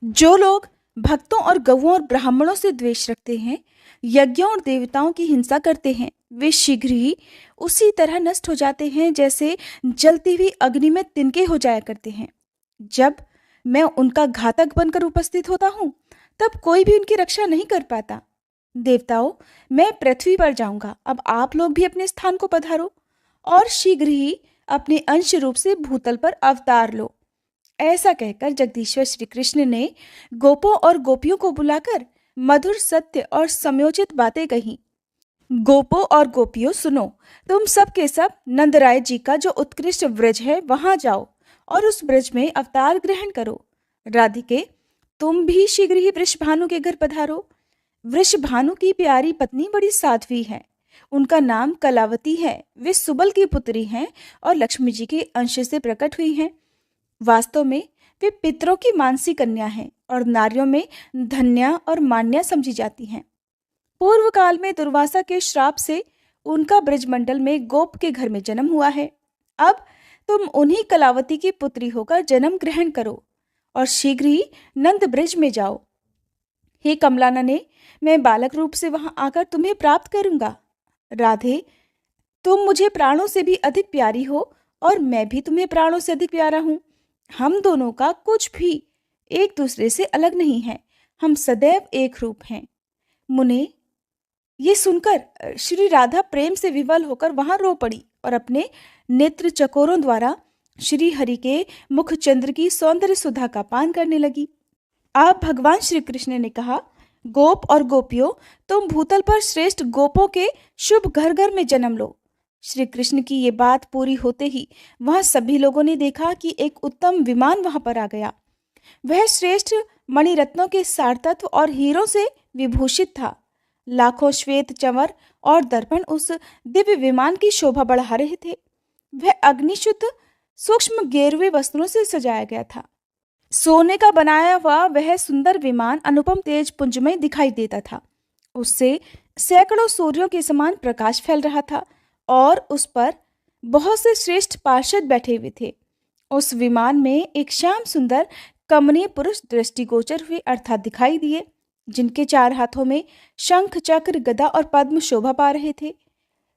जो लोग भक्तों और गौओं और ब्राह्मणों से द्वेष रखते हैं, यज्ञों और देवताओं की हिंसा करते हैं, वे शीघ्र ही उसी तरह नष्ट हो जाते हैं जैसे जलती हुई अग्नि में तिनके हो जाया करते हैं। जब मैं उनका घातक बनकर उपस्थित होता हूँ तब कोई भी उनकी रक्षा नहीं कर पाता। देवताओं, मैं पृथ्वी पर जाऊंगा, अब आप लोग भी अपने स्थान को पधारो और शीघ्र ही अपने अंश रूप से भूतल पर अवतार लो। ऐसा कहकर जगदीश्वर श्री कृष्ण ने गोपों और गोपियों को बुलाकर मधुर सत्य और समयोचित बातें कही। गोपों और गोपियों, सुनो, तुम सब के सब नंदराय जी का जो उत्कृष्ट ब्रज है वहां जाओ और उस ब्रज में अवतार ग्रहण करो। राधिके, तुम भी शीघ्र ही वृषभानु के घर पधारो। वृषभानु की प्यारी पत्नी बड़ी साध्वी है, उनका नाम कलावती है। वे सुबल की पुत्री हैं और लक्ष्मी जी के अंश से प्रकट हुई हैं। वास्तव में वे पितरों की मानसी कन्या हैं और नारियों में धन्या और मान्या समझी जाती हैं। पूर्व काल में दुर्वासा के श्राप से उनका ब्रजमंडल में गोप के घर में जन्म हुआ है। अब तुम उन्हीं कलावती की पुत्री होकर जन्म ग्रहण करो और शीघ्र ही नंद ब्रज में जाओ। हे कमलानने, मैं बालक रूप से वहां आकर तुम्हें प्राप्त करूंगा। राधे, तुम मुझे प्राणों से भी अधिक प्यारी हो और मैं भी तुम्हें प्राणों से अधिक प्यारा हूं। हम दोनों का कुछ भी एक दूसरे से अलग नहीं है, हम सदैव एक रूप हैं। मुने, ये सुनकर श्री राधा प्रेम से विवल होकर वहां रो पड़ी और अपने नेत्र चकोरों द्वारा श्री हरि के मुख चंद्र की सौंदर्य सुधा का पान करने लगी। अब भगवान श्री कृष्ण ने कहा, गोप और गोपियों, तुम भूतल पर श्रेष्ठ गोपों के शुभ घर घर में जन्म लो। श्री कृष्ण की ये बात पूरी होते ही वहां सभी लोगों ने देखा कि एक उत्तम विमान वहां पर आ गया। वह श्रेष्ठ मणिरत्नों के सारतत्व और हीरों से विभूषित था। लाखों श्वेत चंवर और दर्पण उस दिव्य विमान की शोभा बढ़ा रहे थे। वह अग्निशुद्ध सूक्ष्म गेरुए वस्त्रों से सजाया गया था। सोने का बनाया हुआ वह सुंदर विमान अनुपम तेज पुंजमय दिखाई देता था। उससे सैकड़ों सूर्यों के समान प्रकाश फैल रहा था और उस पर बहुत से श्रेष्ठ पार्षद बैठे हुए थे। उस विमान में एक श्याम सुंदर कमनीय पुरुष दृष्टिगोचर हुए अर्थात दिखाई दिए, जिनके 4 हाथों में शंख चक्र गदा और पद्म शोभा पा रहे थे।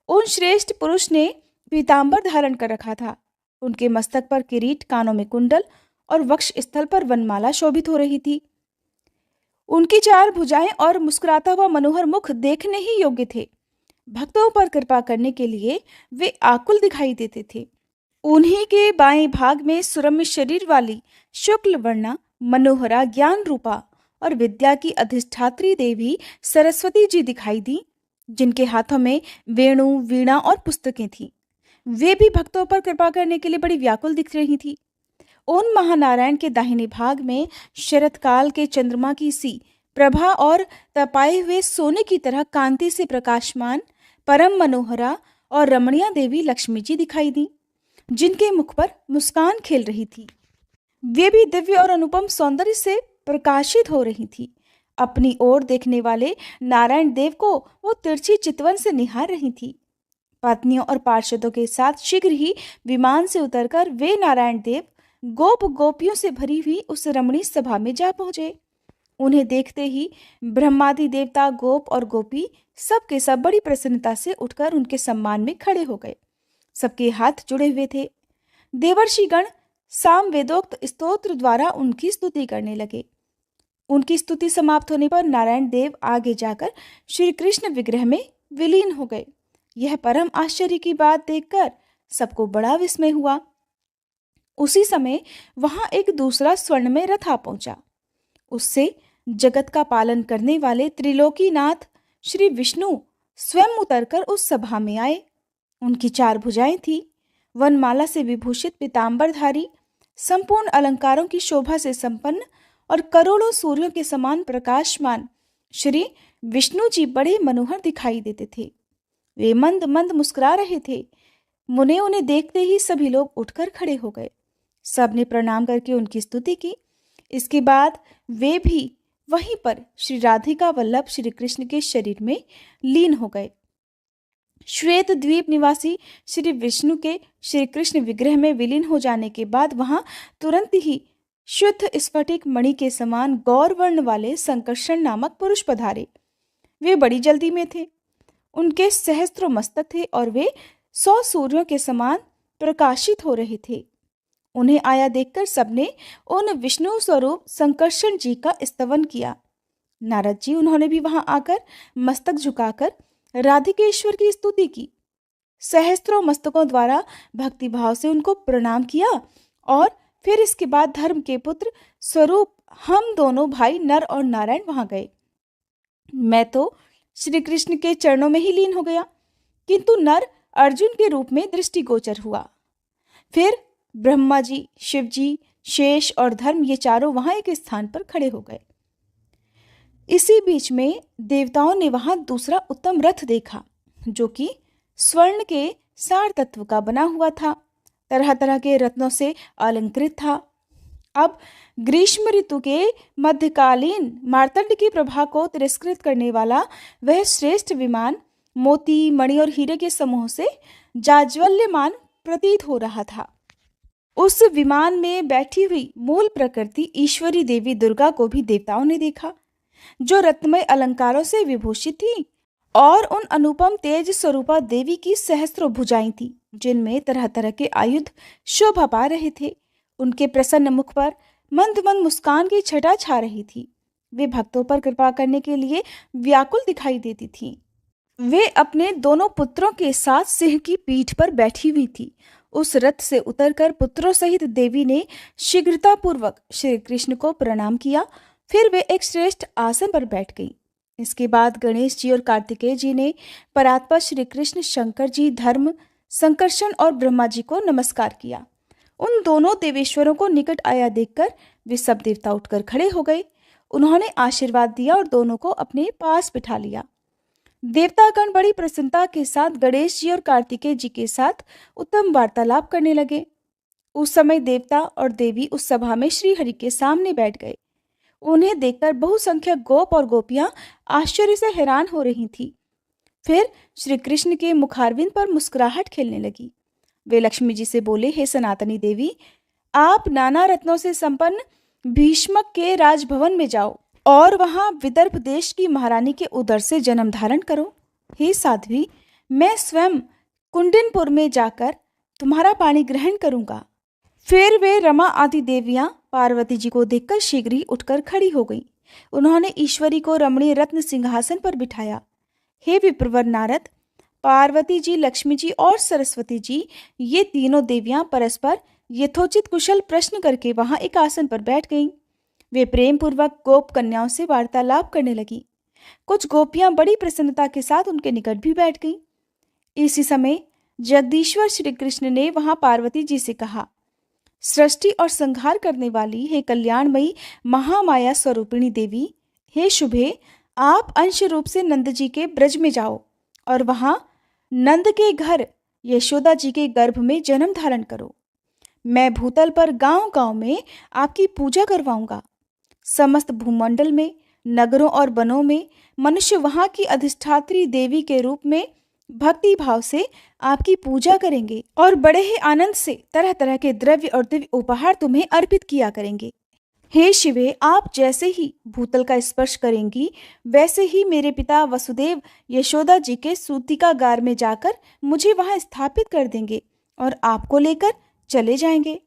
उन श्रेष्ठ पुरुष ने पीतांबर धारण कर रखा था। उनके मस्तक पर किरीट, कानों में कुंडल और वक्ष स्थल पर वनमाला शोभित हो रही थी। उनकी चार भुजाएं और मुस्कुराता हुआ मनोहर मुख देखने ही योग्य थे। भक्तों पर कृपा करने के लिए वे आकुल दिखाई देते थे। उन्हीं के बाएं भाग में सुरम्य शरीर वाली शुक्ल वर्णा मनोहरा ज्ञान रूपा और विद्या की अधिष्ठात्री देवी सरस्वती जी दिखाई दी, जिनके हाथों में वेणु, वीणा और पुस्तकें थीं। वे भी भक्तों पर कृपा करने के लिए बड़ी व्याकुल दिख रही थी। उन महानारायण के दाहिने भाग में शरत काल के चंद्रमा की सी प्रभा और तपाए हुए सोने की तरह कांति से प्रकाशमान परम मनोहरा और रमणीय देवी लक्ष्मी जी दिखाई दी, जिनके मुख पर मुस्कान खेल रही थी। वे भी दिव्य और अनुपम सौंदर्य से प्रकाशित हो रही थी। अपनी ओर देखने वाले नारायण देव को वो तिरछी चितवन से निहार रही थी। पत्नियों और पार्षदों के साथ शीघ्र ही विमान से उतरकर वे नारायण देव गोप गोपियों से भरी हुई उस रमणीय सभा में जा पहुंचे। उन्हें देखते ही ब्रह्मादि देवता, गोप और गोपी सब के सब बड़ी प्रसन्नता से उठकर उनके सम्मान में खड़े हो गए। सबके हाथ जुड़े हुए थे। देवर्षिगण साम वेदोक्त स्तोत्र द्वारा उनकी स्तुति करने लगे। उनकी स्तुति समाप्त होने पर नारायण देव आगे जाकर श्री कृष्ण विग्रह में विलीन हो गए। यह परम आश्चर्य की बात देखकर सबको बड़ा विस्मय हुआ। उसी समय वहां एक दूसरा स्वर्ण में रथ आ पहुंचा। उससे जगत का पालन करने वाले त्रिलोकीनाथ श्री विष्णु स्वयं उतरकर उस सभा में आए। उनकी चार भुजाएं थी। वनमाला से विभूषित पीतांबरधारी, संपूर्ण अलंकारों की शोभा से संपन्न और करोड़ों सूर्यों के समान प्रकाशमान श्री विष्णु जी बड़े मनोहर दिखाई देते थे। वे मंद मंद मुस्कुरा रहे थे। उन्हें देखते ही सभी लोग उठकर खड़े हो गए। सबने प्रणाम करके उनकी स्तुति की। इसके बाद वे भी वहीं पर श्री राधिका वल्लभ श्री कृष्ण के शरीर में लीन हो गए। श्वेत द्वीप निवासी श्री विष्णु के श्री कृष्ण विग्रह में विलीन हो जाने के बाद वहां तुरंत ही शुद्ध स्फटिक मणि के समान गौर वर्ण वाले संकर्षण नामक पुरुष पधारे। वे बड़ी जल्दी में थे। उनके सहस्त्रों मस्तक थे और वे 100 सूर्यों के समान प्रकाशित हो रहे थे। उन्हें आया देखकर सबने उन विष्णु स्वरूप संकर्षण जी का स्तवन किया। नारद जी उन्होंने भी वहां आकर मस्तक झुकाकर राधिकेश्वर की स्तुति की। सहस्त्रों मस्तकों द्वारा भक्तिभाव से उनको प्रणाम किया और फिर इसके बाद धर्म के पुत्र स्वरूप हम दोनों भाई नर और नारायण वहां गए। मैं तो श्री कृष्ण के चरणों में ही लीन हो गया, किंतु नर अर्जुन के रूप में दृष्टिगोचर हुआ। फिर ब्रह्मा जी, शिव जी, शेष और धर्म ये चारों वहां एक स्थान पर खड़े हो गए। इसी बीच में देवताओं ने वहां दूसरा उत्तम रथ देखा, जो कि स्वर्ण के सार तत्व का बना हुआ था, तरह तरह के रत्नों से अलंकृत था। अब ग्रीष्म ऋतु के मध्यकालीन मार्तंड की प्रभा को तिरस्कृत करने वाला वह श्रेष्ठ विमान मोती, मणि और हीरे के समूह से जाज्वल्यमान प्रतीत हो रहा था। उस विमान में बैठी हुई मूल प्रकृति ईश्वरी देवी दुर्गा को भी देवताओं ने देखा, जो रत्नमय अलंकारों से विभूषित थी और उन अनुपम तेज स्वरूपा देवी की सहस्त्रों भुजाएं थी, जिनमें तरह तरह के आयुध शोभा पा रहे थे। उनके प्रसन्न मुख पर मंद मंद मुस्कान की छटा छा रही थी। वे भक्तों पर कृपा करने के लिए व्याकुल दिखाई देती थी। वे अपने दोनों पुत्रों के साथ सिंह की पीठ पर बैठी हुई थी। उस रथ से उतरकर पुत्रों सहित देवी ने शीघ्रता पूर्वक श्री कृष्ण को प्रणाम किया। फिर वे एक श्रेष्ठ आसन पर बैठ गईं। इसके बाद गणेश जी और कार्तिकेय जी ने परात्पर श्री कृष्ण, शंकर जी, धर्म, संकर्षण और ब्रह्मा जी को नमस्कार किया। उन दोनों देवेश्वरों को निकट आया देखकर वे सब देवता उठकर खड़े हो गए। उन्होंने आशीर्वाद दिया और दोनों को अपने पास बिठा लिया। देवतागण बड़ी प्रसन्नता के साथ गणेश जी और कार्तिकेय जी के साथ उत्तम वार्तालाप करने लगे। उस समय देवता और देवी उस सभा में श्री हरि के सामने बैठ गए। उन्हें देखकर बहुसंख्यक गोप और गोपियां आश्चर्य से हैरान हो रही थी। फिर श्री कृष्ण के मुखारविंद पर मुस्कुराहट खेलने लगी। वे लक्ष्मी जी से बोले, हे सनातनी देवी, आप नाना रत्नों से संपन्न भीष्मक के राजभवन में जाओ और वहां विदर्भ देश की महारानी के उदर से जन्म धारण करो। हे साध्वी, मैं स्वयं कुंडिनपुर में जाकर तुम्हारा पानी ग्रहण करूंगा। फिर वे रमा आदि देवियां पार्वती जी को देखकर शीघ्र ही उठकर खड़ी हो गईं। उन्होंने ईश्वरी को रमणीय रत्न सिंहासन पर बिठाया। हे विप्रवर नारद, पार्वती जी, लक्ष्मी जी और सरस्वती जी, ये तीनों देवियां परस्पर यथोचित कुशल प्रश्न करके वहां एक आसन पर बैठ गईं। वे प्रेम पूर्वक गोप कन्याओं से वार्तालाप करने लगी। कुछ गोपियां बड़ी प्रसन्नता के साथ उनके निकट भी बैठ गईं। इसी समय जगदीश्वर श्री कृष्ण ने वहां पार्वती जी से कहा, सृष्टि और संहार करने वाली हे कल्याणमयी महामाया स्वरूपिणी देवी, हे शुभे, आप अंश रूप से नंद जी के ब्रज में जाओ और वहां नंद के घर यशोदा जी के गर्भ में जन्म धारण करो। मैं भूतल पर गांव गांव में आपकी पूजा करवाऊंगा। समस्त भूमंडल में, नगरों और वनों में मनुष्य वहां की अधिष्ठात्री देवी के रूप में भक्ति भाव से आपकी पूजा करेंगे और बड़े ही आनंद से तरह तरह के द्रव्य और दिव्य उपहार तुम्हें अर्पित किया करेंगे। हे शिवे, आप जैसे ही भूतल का स्पर्श करेंगी, वैसे ही मेरे पिता वसुदेव यशोदा जी के सूतिकागार में जाकर मुझे वहां स्थापित कर देंगे और आपको लेकर चले जाएंगे।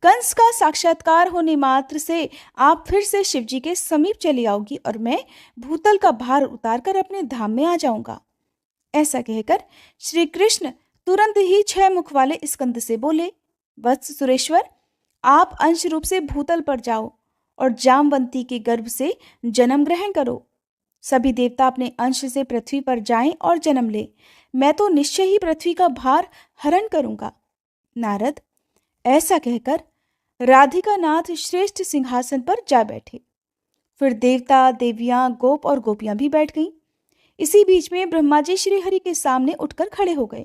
कंस का साक्षात्कार होने मात्र से आप फिर से शिव जी के समीप चली आओगी और मैं भूतल का भार उतारकर अपने धाम में आ जाऊंगा। ऐसा कहकर श्री कृष्ण तुरंत ही 6 मुख वाले स्कंद से बोले, वत्स सुरेश्वर, आप अंश रूप से भूतल पर जाओ और जामवंती के गर्भ से जन्म ग्रहण करो। सभी देवता अपने अंश से पृथ्वी पर जाएं और जन्म ले। मैं तो निश्चय ही पृथ्वी का भार हरण करूंगा। नारद ऐसा कहकर राधिका नाथ श्रेष्ठ सिंहासन पर जा बैठे। फिर देवता, देवियां, गोप और गोपियां भी बैठ गईं। इसी बीच में ब्रह्मा जी श्री हरि के सामने उठकर खड़े हो गए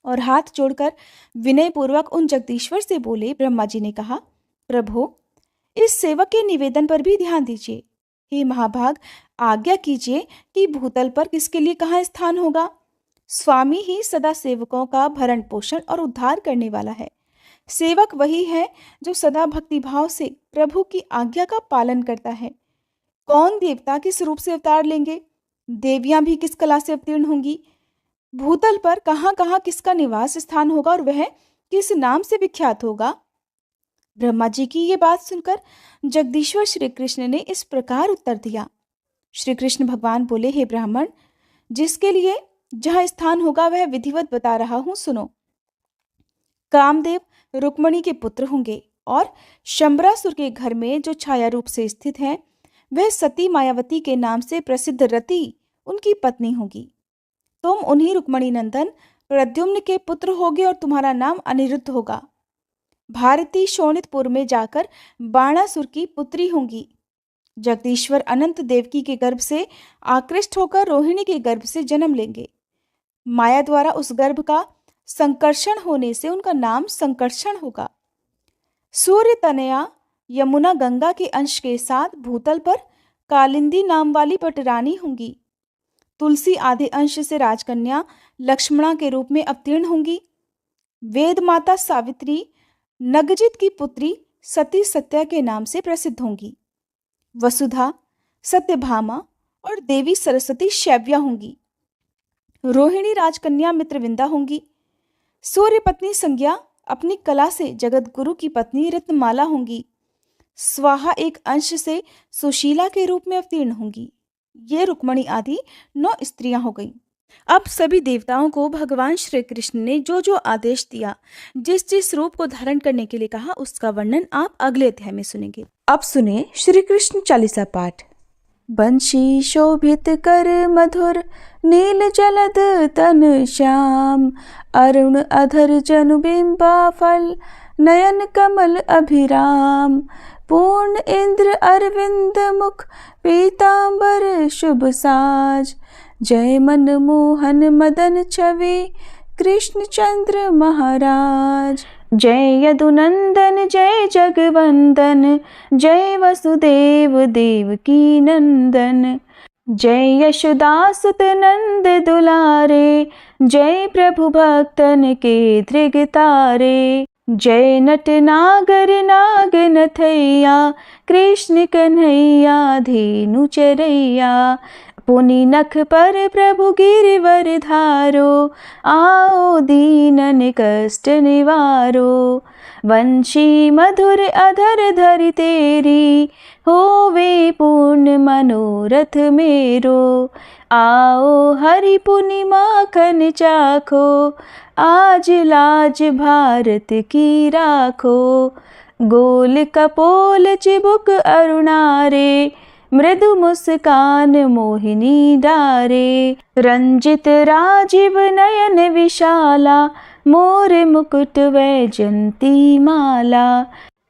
और हाथ जोड़कर विनय पूर्वक उन जगदीश्वर से बोले। ब्रह्मा जी ने कहा, प्रभु, इस सेवक के निवेदन पर भी ध्यान दीजिए। हे महाभाग, आज्ञा कीजिए कि भूतल पर किसके लिए कहाँ स्थान होगा। स्वामी ही सदा सेवकों का भरण पोषण और उद्धार करने वाला है। सेवक वही है जो सदा भक्तिभाव से प्रभु की आज्ञा का पालन करता है। कौन देवता किस रूप से अवतार लेंगे, देवियां भी किस कला से अवतीर्ण होंगी, भूतल पर कहाँ कहाँ किसका निवास स्थान होगा और वह किस नाम से विख्यात होगा। ब्रह्मा जी की ये बात सुनकर जगदीश्वर श्री कृष्ण ने इस प्रकार उत्तर दिया। श्री कृष्ण भगवान बोले, हे ब्राह्मण, जिसके लिए जहाँ स्थान होगा वह विधिवत बता रहा हूं, सुनो। कामदेव रुक्मणी के पुत्र होंगे और शंबरासुर के घर में जो छाया रूप से स्थित है वह सती मायावती के नाम से प्रसिद्ध रति उनकी पत्नी होगी। तुम उन्हीं रुक्मणी नंदन प्रद्युम्न के पुत्र होगे और तुम्हारा नाम अनिरुद्ध होगा। भारती शोणितपुर में जाकर बाणासुर की पुत्री होंगी। जगदीश्वर अनंत देवकी के गर्भ से आकृष्ट होकर रोहिणी के गर्भ से जन्म लेंगे। माया द्वारा उस गर्भ का संकर्षण होने से उनका नाम संकर्षण होगा। सूर्य तनया यमुना गंगा के अंश के साथ भूतल पर कालिंदी नाम वाली पटरानी होंगी। तुलसी आदि अंश से राजकन्या लक्ष्मणा के रूप में अवतीर्ण होंगी। वेद माता सावित्री नगजित की पुत्री सती सत्या के नाम से प्रसिद्ध होंगी। वसुधा, सत्यभामा और देवी सरस्वती शैव्या होंगी। रोहिणी राजकन्या मित्रविंदा होंगी। सूर्य पत्नी संज्ञा अपनी कला से जगत गुरु की पत्नी रत्नमाला होंगी। स्वाहा एक अंश से सुशीला के रूप में अवतीर्ण होंगी। ये रुक्मणी आदि 9 स्त्रियां हो गईं। अब सभी देवताओं को भगवान श्री कृष्ण ने जो जो आदेश दिया, जिस जिस रूप को धारण करने के लिए कहा, उसका वर्णन आप अगले अध्याय में सुनेंगे। अब सुने श्री कृष्ण चालीसा पाठ। बंशी शोभित कर मधुर नील जलद तन श्याम, अरुण अधर जनु बिंबा फल नयन कमल अभिराम, पूर्ण इंद्र अरविंद मुख पीतांबर शुभ साज, जय मन मोहन मदन छवि कृष्ण चंद्र महाराज। जय यदुनंदन जय जगवंदन, जय वसुदेव देवकी नंदन, जय यशोदासुत नंद दुलारे, जय प्रभु भक्तन के धृग तारे, जय नट नागर नाग नथैया, कृष्ण कन्हैया धेनु चरैया, पुनि नख पर प्रभु गिरिवर धारो, आओ दीनन कष्ट निवारो। वंशी मधुर अधर धरि तेरी, होवे पूर्ण मनोरथ मेरो। आओ हरि पुनि माखन चाखो, आज लाज भारत की राखो। गोल कपोल चिबुक अरुणारे, मृदु मुस्कान मोहिनी डारे। रंजित राजीव नयन विशाला, मोर मुकुट वैजंती माला।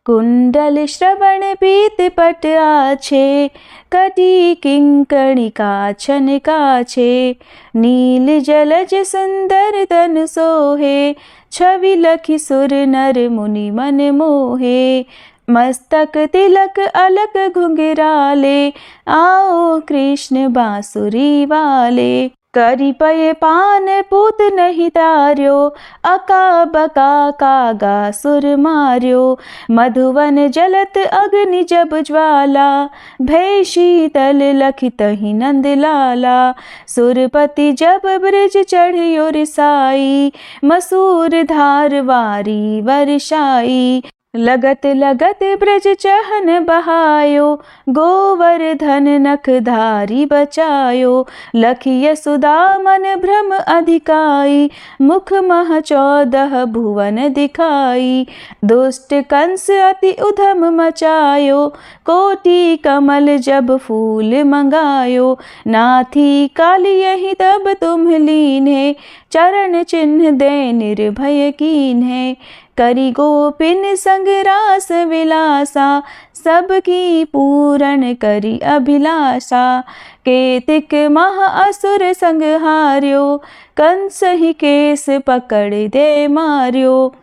कुंडल श्रवण पीत पट आछे, कटी किंकणी काछन काछे। नील जलज सुंदर तन सोहे, छवि लखि सुर नर मुनि मन मोहे। मस्तक तिलक अलक घुंघराले, आओ कृष्ण बांसुरी वाले। करी पय पान पूत नहीं तार्यो, अका बका कागा सुर मार्यो। मधुवन जलत अग्नि जब ज्वाला, भय शीतल लखि तहि नंद लाला। सुरपति जब ब्रज चढ़ियो रिसाई, मसूर धार वारी वर्षाई। लगत लगत ब्रज चहन बहायो, गोवर्धन नख धारी बचायो। लखि यशोदा मन भ्रम अधिकाई, मुख मह 14 भुवन दिखाई। दुष्ट कंस अति उधम मचायो, कोटि कमल जब फूल मंगायो। नाथी काली यही तब तुम लीन्हे, चरण चिन्ह दे निर्भय कीन्हे। करी गोपिन संग रास विलासा, सबकी पूरण करी अभिलाषा। केतिक महा असुर संग हार्यो, कंस ही केस पकड़ दे मार्यो।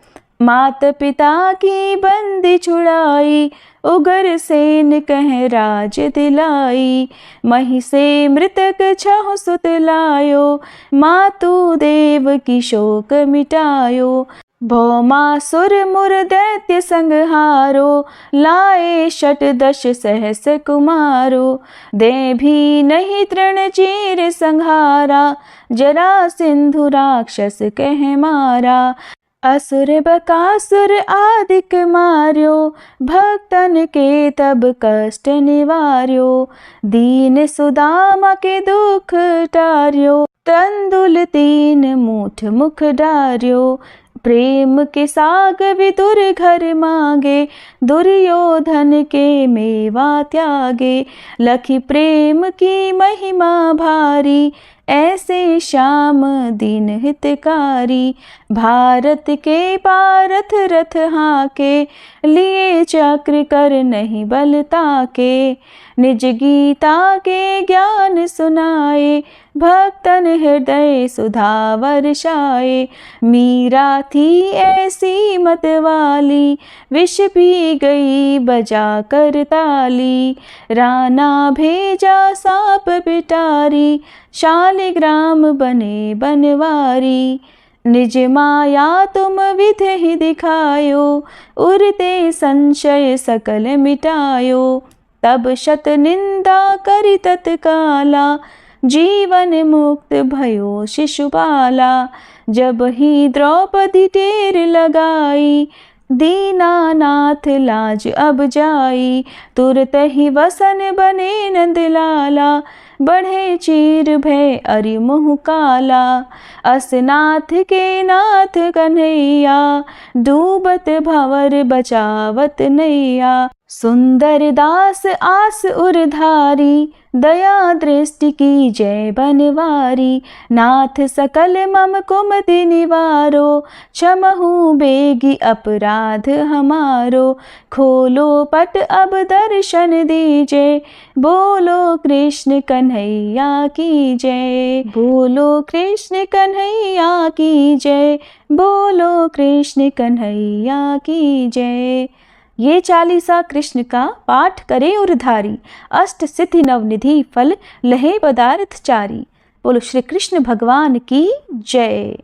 मात पिता की बंदी छुड़ाई, उगर सेन कह राज दिलाई। मही से मृतक छह सुत लायो, मातु देव की शोक मिटायो। भौमासुर मुर दैत्य संहारो, लाए शत दश सहस कुमारो। दे भी नहीं तृण चीर संहारा, जरा सिंधु राक्षस कह मारा। असुर बकासुर आदिक मार्यो, भक्तन के तब कष्ट निवार्यो। दीन सुदामा के दुख टार्यो, तंदुल 3 मूठ मुख डार्यो। प्रेम के साग विदुर घर मांगे, दुर्योधन के मेवा त्यागे। लखि प्रेम की महिमा भारी, ऐसे श्याम दीन हितकारी। भारत के पारथ रथ हाके, लिए चक्र कर नहीं बल ताके। निज गीता के ज्ञान सुनाए, भक्तन हृदय सुधा वर्षाए। मीरा थी ऐसी मत वाली, विष पी गई बजा कर ताली। राना भेजा सांप पिटारी, शालिग्राम बने बनवारी। निज माया तुम विधि ही दिखायो, उरते संशय सकल मिटायो। तब शत निंदा करी तत्काला, जीवन मुक्त भयो शिशुपाला। जब ही द्रौपदी टेर लगाई, दीनानाथ लाज अब जाई। तुरत ही वसन बने नंदलाला, बढ़े चीर भय अरि मुँह काला। असनाथ के नाथ कन्हैया, डूबत भंवर बचावत नैया। सुंदर दास आस उरधारी, दया दृष्टि की जय बनवारी। नाथ सकल मम कुमति निवारो, क्षमहु बेगी अपराध हमारो। खोलो पट अब दर्शन दीजे, बोलो कृष्ण कन्हैया की जय। बोलो कृष्ण कन्हैया की जय, बोलो कृष्ण कन्हैया की जय। ये चालीसा कृष्ण का पाठ करे उरधारी, अष्ट सिद्धि नवनिधि फल लहे पदार्थ चारी। बोलो श्री कृष्ण भगवान की जय।